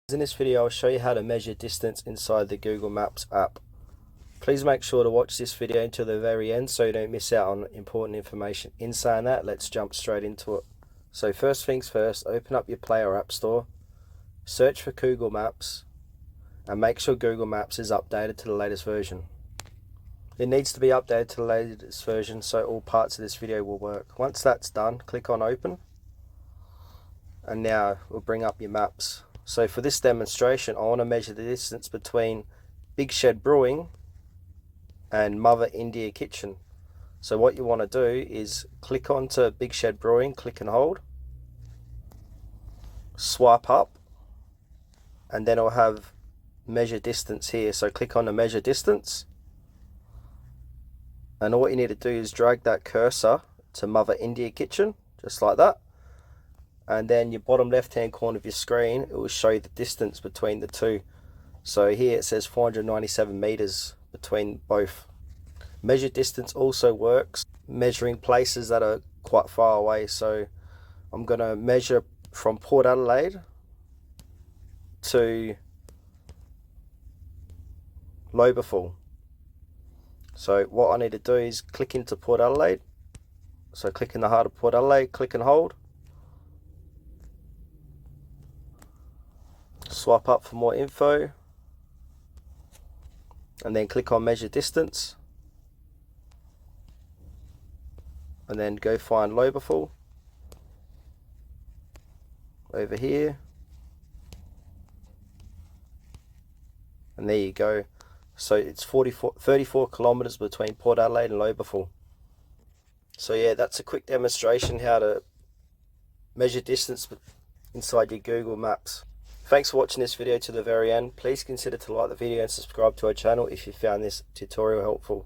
In this video I'll show you how to measure distance inside the Google Maps app. Please make sure to watch this video until the very end so you don't miss out on important information. In saying that, let's jump straight into it. So first things first, open up your Play or App Store, search for Google Maps, and make sure Google Maps is updated to the latest version. It needs to be updated to the latest version so all parts of this video will work. Once that's done, click on Open, and now we'll bring up your maps. So for this demonstration, I want to measure the distance between Big Shed Brewing and Mother India Kitchen. So what you want to do is click onto Big Shed Brewing, click and hold, swipe up, and then it'll have measure distance here. So click on the measure distance, and all you need to do is drag that cursor to Mother India Kitchen, just like that. And then your bottom left hand corner of your screen, it will show you the distance between the two. So here it says 497 meters between both. Measure distance also works measuring places that are quite far away. So I'm going to measure from Port Adelaide to Lobethal. So what I need to do is click into Port Adelaide. So click in the heart of Port Adelaide, click and hold. Swipe up for more info, and then click on measure distance, and then go find Lobethal over here, and there you go. So it's 34 kilometers between Port Adelaide and Lobethal. So yeah, that's a quick demonstration how to measure distance inside your Google Maps. Thanks for watching this video to the very end. Please consider to like the video and subscribe to our channel if you found this tutorial helpful.